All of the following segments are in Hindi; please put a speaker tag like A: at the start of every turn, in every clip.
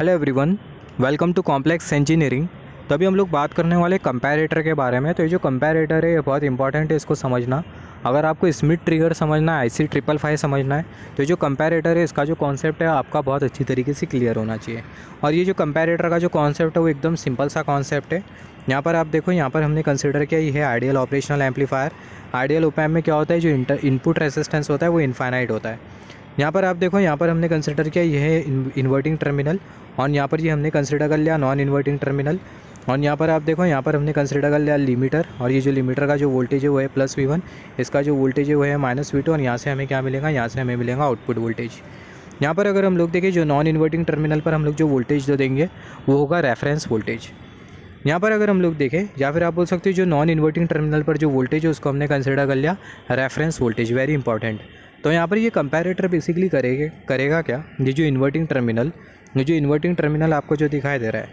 A: Hello everyone, welcome to complex engineering. तो अभी हम लोग बात करने वाले कंपैरेटर के बारे में। तो ये जो कंपैरेटर है ये बहुत इंपॉर्टेंट है इसको समझना। अगर आपको स्मिथ ट्रिगर समझना है, IC 555 समझना है, तो जो कंपैरेटर है इसका जो कॉन्सेप्ट है आपका बहुत अच्छी तरीके से क्लियर होना चाहिए। और ये जो कंपैरेटर का जो कॉन्सेप्ट है वो एकदम सिंपल सा कॉन्सेप्ट है। यहाँ पर आप देखो, यहाँ पर हमने कंसिडर किया ये है ideal operational amplifier. Ideal op amp में क्या होता है, जो इनपुट रेजिस्टेंस होता है वो इनफाइनाइट होता है। यहाँ पर आप देखो, यहाँ पर हमने कंसिडर किया ये है इन्वर्टिंग टर्मिनल, और यहाँ पर ये हमने कंसिडर कर लिया नॉन इन्वर्टिंग टर्मिनल। और यहाँ पर आप देखो, यहाँ पर हमने कंसिडर कर लिया लिमिटर, और ये जो लिमिटर का जो वोल्टेज है वो है +V1, इसका जो वोल्टेज है वो है -V2, और यहाँ से हमें क्या मिलेगा, यहाँ से हमें मिलेगा आउटपुट वोल्टेज। यहाँ पर अगर हम लोग देखें, जो नॉन इन्वर्टिंग टर्मिनल पर हम लोग जो वोल्टेज जो देंगे वो होगा रेफरेंस वोल्टेज। यहाँ पर अगर हम लोग देखें, या फिर आप बोल सकते हो जो नॉन इन्वर्टिंग टर्मिनल पर जो वोल्टेज है उसको हमने कंसिडर कर लिया रेफरेंस वोल्टेज। Very important. तो यहाँ पर ये कंपैरेटर बेसिकली करेगा क्या, ये जो इन्वर्टिंग टर्मिनल आपको जो दिखाई दे रहा है,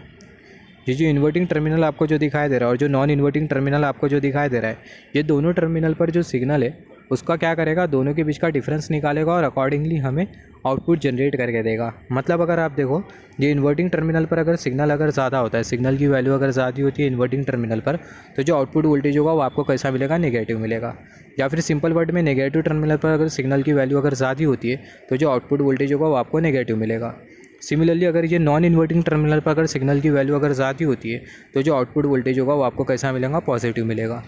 A: ये जो इन्वर्टिंग टर्मिनल आपको जो दिखाई दे रहा है और जो नॉन इन्वर्टिंग टर्मिनल आपको जो दिखाई दे रहा है, ये दोनों टर्मिनल पर जो सिग्नल है उसका क्या करेगा, दोनों के बीच का डिफरेंस निकालेगा और अकॉर्डिंगली हमें आउटपुट जनरेट करके देगा। मतलब अगर आप देखो, ये इन्वर्टिंग टर्मिनल पर अगर सिग्नल अगर ज़्यादा होता है, सिग्नल की वैल्यू अगर ज़्यादा होती है इन्वर्टिंग टर्मिनल पर, तो जो आउटपुट वोल्टेज होगा वो आपको कैसा मिलेगा, नेगेटिव मिलेगा। या फिर सिंपल वर्ड में, नेगेटिव टर्मिनल पर अगर सिग्नल की वैल्यू अगर ज़्यादा होती है तो जो आउटपुट वोल्टेज होगा वो आपको नेगेटिव मिलेगा। सिमिलरली अगर ये नॉन इन्वर्टिंग टर्मिनल पर अगर सिग्नल की वैल्यू अगर ज़्यादा होती है तो जो आउटपुट वोल्टेज होगा वो आपको कैसा मिलेगा, पॉजिटिव मिलेगा।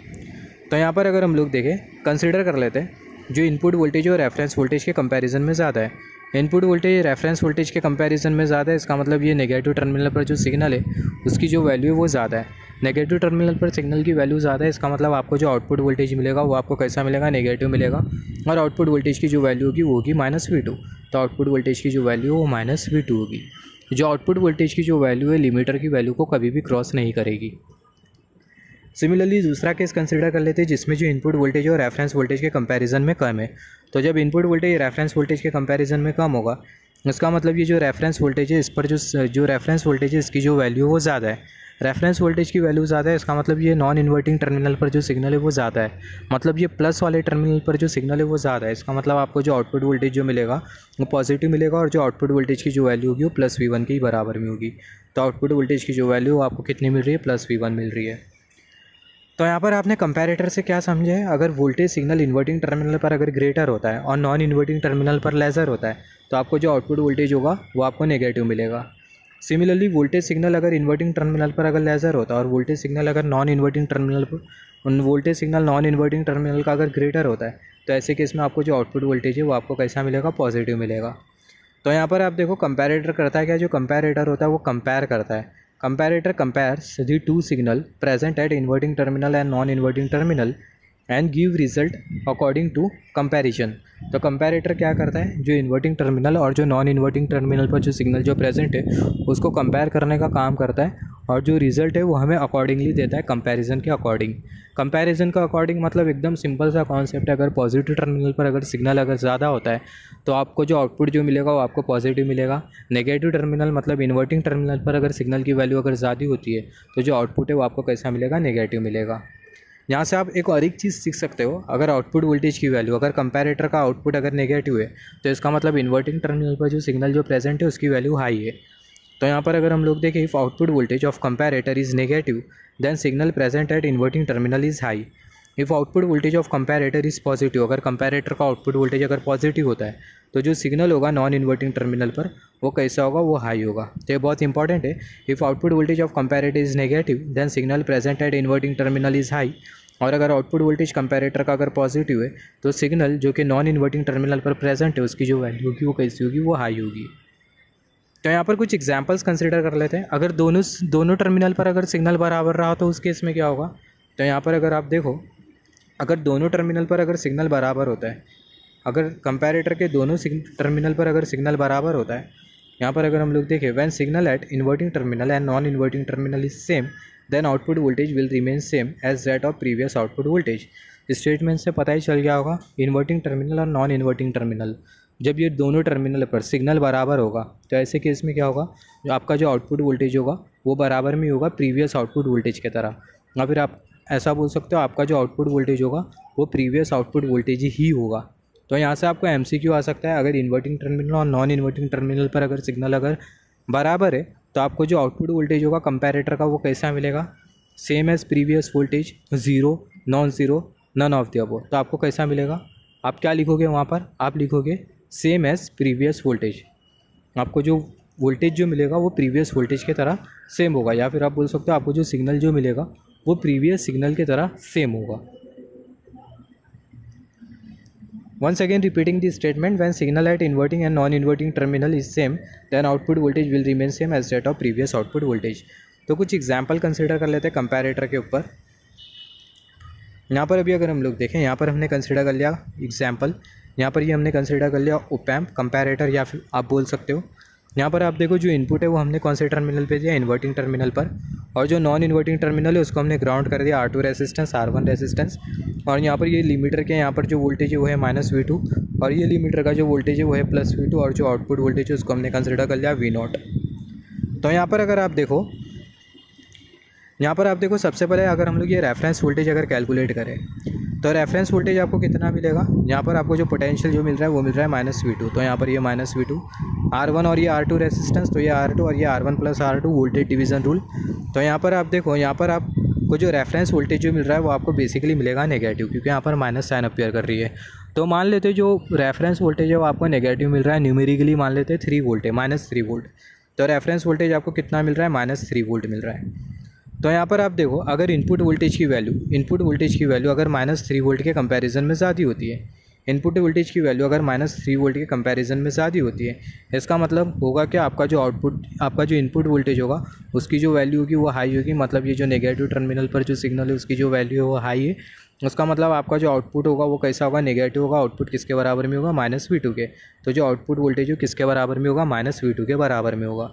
A: तो यहाँ पर अगर हम लोग देखें, कंसिडर कर लेते हैं जो इनपुट वोल्टेज और रेफरेंस वोल्टेज के कंपैरिजन में ज़्यादा है। इनपुट वोल्टेज रेफरेंस वोल्टेज के कंपैरिजन में ज़्यादा है, इसका मतलब ये नेगेटिव टर्मिनल पर जो सिग्नल है उसकी जो वैल्यू है वो ज़्यादा है। नेगेटिव टर्मिनल पर सिग्नल की वैल्यू ज़्यादा है, इसका मतलब आपको जो आउटपुट वोल्टेज मिलेगा वो आपको कैसा मिलेगा, नेगेटिव मिलेगा। और आउटपुट वोल्टेज की जो वैल्यू होगी वो होगी -V2। तो आउटपुट वोल्टेज की जो वैल्यू है वो -V2 होगी। जो आउटपुट वोल्टेज की जो वैल्यू है लिमिटर की वैल्यू को कभी भी क्रॉस नहीं करेगी। सिमिलरली दूसरा केस कंसिडर कर लेते हैं जिसमें जो इनपुट वोल्टेज और रेफरेंस वोल्टेज के कंपैरिजन में कम है। तो जब इनपुट वोल्टेज रेफरेंस वोल्टेज के कंपैरिजन में कम होगा, इसका मतलब ये जो रेफरेंस वोल्टेज है इस पर जो रेफरेंस वोल्टेज है इसकी जो वैल्यू वो ज़्यादा है। रेफरेंस वोल्टेज की वैल्यू ज़्यादा है, इसका मतलब ये नॉन इन्वर्टिंग टर्मिनल पर जो सिग्नल है वो ज़्यादा है। मतलब ये प्लस वाले टर्मिनल पर जो सिग्नल है वो ज़्यादा है, इसका मतलब आपको जो आउटपुट वोल्टेज जो मिलेगा वो पॉजिटिव मिलेगा, और जो आउटपुट वोल्टेज की जो वैल्यू होगी वो +V1 के बराबर में होगी। तो आउटपुट वोल्टेज की जो वैल्यू आपको कितनी मिल रही है, +V1 मिल रही है। तो यहाँ पर आपने कंपैरेटर से क्या समझा है, अगर वोल्टेज सिग्नल इन्वर्टिंग टर्मिनल पर अगर ग्रेटर होता है और नॉन इन्वर्टिंग टर्मिनल पर लेसर होता है तो आपको जो आउटपुट वोल्टेज होगा वो आपको नेगेटिव मिलेगा। सिमिलरली वोल्टेज सिग्नल अगर इन्वर्टिंग टर्मिनल पर अगर लेसर होता है और वोल्टेज सिग्नल अगर नॉन इन्वर्टिंग टर्मिनल का अगर ग्रेटर होता है तो ऐसे केस में आपको जो आउटपुट वोल्टेज है वो आपको कैसा मिलेगा, पॉजिटिव मिलेगा। तो यहाँ पर आप देखो कंपैरेटर करता है क्या, जो कंपैरेटर होता है वो कंपेयर करता है। Comparator compares the two signal present at inverting terminal and non-inverting terminal and give result according to comparison। तो कंपैरेटर क्या करता है, जो इन्वर्टिंग टर्मिनल और जो नॉन इन्वर्टिंग टर्मिनल पर जो सिग्नल जो प्रेजेंट है उसको कंपेयर करने का काम करता है, और जो रिज़ल्ट है वो हमें अकॉर्डिंगली देता है कंपैरिजन के अकॉर्डिंग। कंपैरिजन का अकॉर्डिंग मतलब एकदम सिंपल सा कॉन्सेप्ट है, अगर पॉजिटिव टर्मिनल पर अगर सिग्नल अगर ज़्यादा होता है तो आपको जो आउटपुट जो मिलेगा वो आपको पॉजिटिव मिलेगा। नेगेटिव टर्मिनल मतलब इन्वर्टिंग टर्मिनल पर अगर सिग्नल की वैल्यू अगर ज़्यादा होती है तो जो आउटपुट है वो आपको कैसा मिलेगा, नेगेटिव मिलेगा। यहाँ से आप एक और एक चीज़ सीख सकते हो, अगर आउटपुट वोल्टेज की वैल्यू अगर कंपैरेटर का आउटपुट अगर नेगेटिव है तो इसका मतलब इन्वर्टिंग टर्मिनल पर जो सिग्नल जो प्रेजेंट है उसकी वैल्यू हाई है। तो यहाँ पर अगर हम लोग देखें, if output voltage of comparator is negative then signal present at inverting terminal is high. If output voltage of comparator is positive, अगर कंपैरेटर का आउटपुट वोल्टेज अगर पॉजिटिव होता है तो जो सिग्नल होगा नॉन इन्वर्टिंग टर्मिनल पर वो कैसा होगा, वो हाई होगा। तो ये बहुत इंपॉर्टेंट है। If output voltage of comparator is negative then signal present at inverting terminal is high, और अगर आउटपुट वोल्टेज कंपैरेटर का अगर पॉजिटिव है तो सिग्नल जो कि नॉन इन्वर्टिंग टर्मिनल पर प्रेजेंट है उसकी जो वैल्यू होगी वो कैसी होगी, वो हाई होगी। तो यहाँ पर कुछ एग्जांपल्स कंसिडर कर लेते हैं। अगर दोनों टर्मिनल पर अगर सिग्नल बराबर रहा तो उस केस में क्या होगा। तो यहाँ पर अगर आप देखो, अगर दोनों टर्मिनल पर अगर सिग्नल बराबर होता है, अगर कंपैरेटर के दोनों टर्मिनल पर अगर सिग्नल बराबर होता है, यहाँ पर अगर हम लोग देखें, when signal at inverting terminal and non inverting terminal is same then output voltage will remain same as that of previous output voltage. Statement से पता ही चल गया होगा, इन्वर्टिंग टर्मिनल और नॉन इन्वर्टिंग टर्मिनल जब ये दोनों टर्मिनल पर सिग्नल बराबर होगा तो ऐसे केस में क्या होगा, जो आपका जो आउटपुट वोल्टेज होगा वो बराबर में होगा प्रीवियस आउटपुट वोल्टेज की तरह। या फिर आप ऐसा बोल सकते हो, आपका जो आउटपुट वोल्टेज होगा वो प्रीवियस आउटपुट वोल्टेज ही होगा। तो यहाँ से आपको MCQ आ सकता है, अगर इन्वर्टिंग टर्मिनल और नॉन इन्वर्टिंग टर्मिनल पर अगर सिग्नल अगर बराबर है, तो आपको जो आउटपुट वोल्टेज होगा कंपैरेटर का वो कैसा मिलेगा, same as previous voltage, zero, non zero, none of the above. तो आपको कैसा मिलेगा, आप क्या लिखोगे वहाँ पर, आप लिखोगे सेम एज प्रीवियस वोल्टेज। आपको जो वोल्टेज जो मिलेगा वो प्रीवियस वोल्टेज की तरह सेम होगा, या फिर आप बोल सकते हो आपको जो सिग्नल जो मिलेगा वो प्रीवियस सिग्नल की तरह सेम होगा। Once again repeating the statement, when signal at inverting and non-inverting terminal is same, then output voltage will remain same as that of previous output voltage। तो कुछ एग्जाम्पल कंसिडर कर लेते हैं कंपैरेटर के ऊपर। यहाँ पर अभी अगर हम लोग देखें, यहाँ पर हमने कंसिडर कर लिया एग्जाम्पल, यहाँ पर ये हमने कंसिडर कर लिया ओपैम्प कंपैरेटर, या फिर आप बोल सकते हो यहाँ पर आप देखो जो इनपुट है वो हमने कौन से टर्मिनल पे दिया, इन्वर्टिंग टर्मिनल पर, और जो नॉन इन्वर्टिंग टर्मिनल है उसको हमने ग्राउंड कर दिया R2 रेजिस्टेंस, R1 रेजिस्टेंस, और यहाँ पर ये लिमिटर के यहाँ पर जो वोल्टेज है वो है -V2, और ये लिमिटर का जो वोल्टेज है वो है +V2, और जो आउटपुट वोल्टेज है उसको हमने कंसिडर कर लिया V0। तो यहाँ पर अगर आप देखो, यहाँ पर आप देखो सबसे पहले अगर हम लोग ये रेफरेंस वोल्टेज अगर कैलकुलेट करें तो रेफरेंस वोल्टेज आपको कितना मिलेगा, यहाँ पर आपको जो पोटेंशियल जो मिल रहा है वो मिल रहा है -V2, तो यहाँ पर ये -V2, R1 और ये R2 रेजिस्टेंस, तो ये R2 और ये R1 + R2 voltage division rule. तो यहाँ पर आप देखो, यहाँ पर आपको जो रेफरेंस वोल्टेज जो मिल रहा है वो आपको बेसिकली मिलेगा नेगेटिव, क्योंकि यहाँ पर माइनस साइन अपीयर कर रही है। तो मान लेते हैं जो रेफरेंस वोल्टेज है वो आपको नेगेटिव मिल रहा है, न्यूमेरिकली मान लेते हैं 3 वोल्ट है, -3 वोल्ट। तो रेफरेंस वोल्टेज आपको कितना मिल रहा है, -3 वोल्ट मिल रहा है। तो यहाँ पर आप देखो अगर इनपुट वोल्टेज की वैल्यू अगर -3 वोल्ट के कंपैरिजन में ज़्यादा होती है, इनपुट वोल्टेज की वैल्यू अगर -3 वोल्ट के कंपैरिजन में ज़्यादा होती है, इसका मतलब होगा कि आपका जो इनपुट वोल्टेज होगा उसकी जो वैल्यू होगी वो हाई होगी, मतलब ये जो नेगेटिव टर्मिनल पर जो सिग्नल है उसकी जो वैल्यू है वो हाई है। उसका मतलब आपका जो आउटपुट होगा वो कैसा होगा, नेगेटिव होगा। आउटपुट किसके बराबर में होगा, -V2 के। तो जो आउटपुट वोल्टेज है किसके बराबर में होगा, -V2 के बराबर में होगा।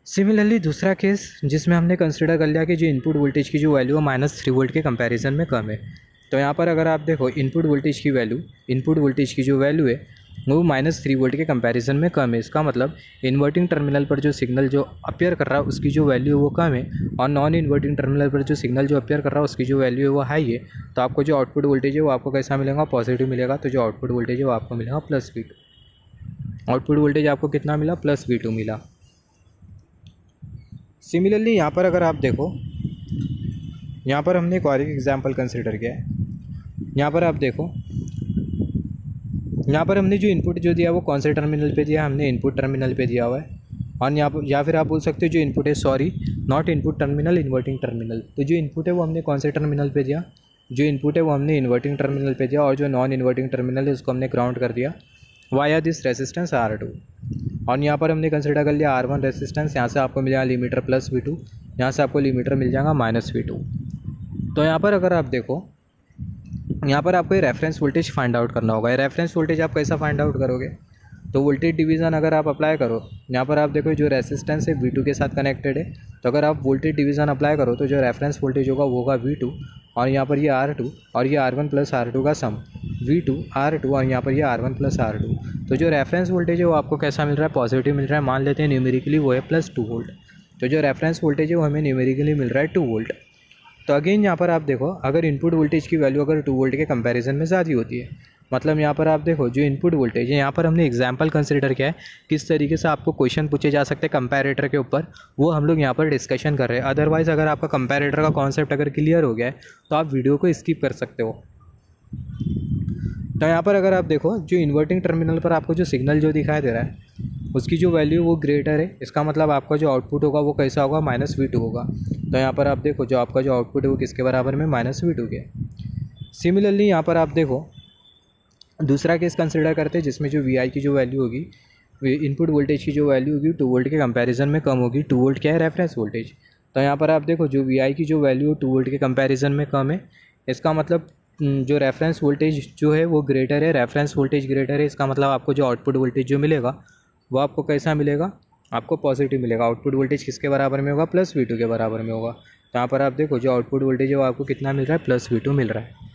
A: सिमिलरली दूसरा केस जिसमें हमने कंसिडर कर लिया कि जो इनपुट वोल्टेज की जो वैल्यू है -3 वोल्ट के कंपैरिजन में कम है। तो यहाँ पर अगर आप देखो इनपुट वोल्टेज की जो वैल्यू है वो -3 वोल्ट के कंपैरिजन में कम है। इसका मतलब इन्वर्टिंग टर्मिनल पर जो सिग्नल जो अपीयर कर रहा है उसकी जो वैल्यू है वो कम है, और नॉन इन्वर्टिंग टर्मिनल पर जो सिग्नल जो अपीयर कर रहा है उसकी जो वैल्यू है वो हाई है। तो आपको जो आउटपुट वोल्टेज है वो आपको कैसा मिलेगा, पॉजिटिव मिलेगा। तो जो आउटपुट वोल्टेज है वो आपको मिलेगा +V2। आउटपुट वोल्टेज आपको कितना मिला, +V2 मिला। सिमिलरली यहाँ पर अगर आप देखो, यहाँ पर हमने एक और एग्जाम्पल कंसिडर किया है। यहाँ पर आप देखो, यहाँ पर हमने जो इनपुट जो दिया वो कौन से टर्मिनल पे दिया, हमने इनपुट टर्मिनल पे दिया हुआ है। और यहाँ पर या फिर आप बोल सकते हो जो इनपुट है, sorry not input terminal, inverting terminal. तो जो इनपुट है वो हमने कौन से टर्मिनल पे दिया, जो इनपुट है वो हमने इन्वर्टिंग टर्मिनल पे दिया, और जो नॉन इन्वर्टिंग टर्मिनल है उसको हमने ग्राउंड कर दिया वाया दिस रेजिस्टेंस R2। और यहाँ पर हमने कंसिडर कर लिया R1 रेजिस्टेंस, यहाँ से आपको मिलेगा लिमिटर +V2, यहाँ से आपको लिमिटर मिल जाएगा -V2। तो यहाँ पर अगर आप देखो, यहाँ पर आपको ये रेफरेंस वोल्टेज फाइंड आउट करना होगा। ये रेफरेंस वोल्टेज आप कैसा फाइंड आउट करोगे, तो वोल्टेज डिवीज़न अगर आप अप्लाई करो, यहाँ पर आप देखो जो रेजिस्टेंस है V2 के साथ कनेक्टेड है, तो अगर आप वोल्टेज डिवीज़न अप्लाई करो तो जो रेफरेंस वोल्टेज होगा वो होगा V2, और यहाँ पर ये R2 और ये R1 + R2 का सम, V2 R2 और यहाँ पर ये R1 + R2। तो जो रेफरेंस वोल्टेज है वो आपको कैसा मिल रहा है, पॉजिटिव मिल रहा है। मान लेते हैं न्यूमेरिकली वो है +2 वोल्ट। तो जो रेफरेंस वोल्टेज है वो हमें न्यूमेरिकली मिल रहा है 2 वोल्ट। तो अगेन यहाँ पर आप देखो अगर इनपुट वोल्टेज की वैल्यू अगर 2 वोल्ट के कंपैरिजन में ज़्यादा होती है, मतलब यहाँ पर आप देखो जो इनपुट वोल्टेज है, यहाँ पर हमने एग्जाम्पल कंसिडर किया है किस तरीके से आपको क्वेश्चन पूछे जा सकते हैं कंपैरेटर के ऊपर, वो हम लोग यहाँ पर डिस्कशन कर रहे हैं। अदरवाइज़ अगर आपका कंपैरेटर का कॉन्सेप्ट अगर क्लियर हो गया है तो आप वीडियो को स्किप कर सकते हो। तो यहाँ पर अगर आप देखो जो इन्वर्टिंग टर्मिनल पर आपको जो सिग्नल जो दिखाई दे रहा है उसकी जो वैल्यू वो ग्रेटर है, इसका मतलब आपका जो आउटपुट होगा वो कैसा होगा, -V2 होगा। तो यहाँ पर आप देखो जो आपका जो आउटपुट है वो किसके बराबर में, -V2 के। सिमिलरली यहाँ पर आप देखो दूसरा केस कंसिडर करते हैं जिसमें जो Vi की जो वैल्यू होगी, इनपुट वोल्टेज की जो वैल्यू होगी 2 वोल्ट के कंपैरिजन में कम होगी। 2 वोल्ट क्या है, रेफरेंस वोल्टेज। तो यहाँ पर आप देखो जो Vi की जो वैल्यू 2 वोल्ट के कंपैरिजन में कम है, इसका मतलब जो रेफरेंस वोल्टेज जो है वो ग्रेटर है, रेफरेंस वोल्टेज ग्रेटर है। इसका मतलब आपको जो आउटपुट वोल्टेज जो मिलेगा वो आपको कैसा मिलेगा, आपको पॉजिटिव मिलेगा। आउटपुट वोल्टेज किसके बराबर में होगा, +V2 के बराबर में होगा। तो यहाँ पर आप देखो जो आउटपुट वोल्टेज है वो आपको कितना मिल रहा है, +V2 मिल रहा है।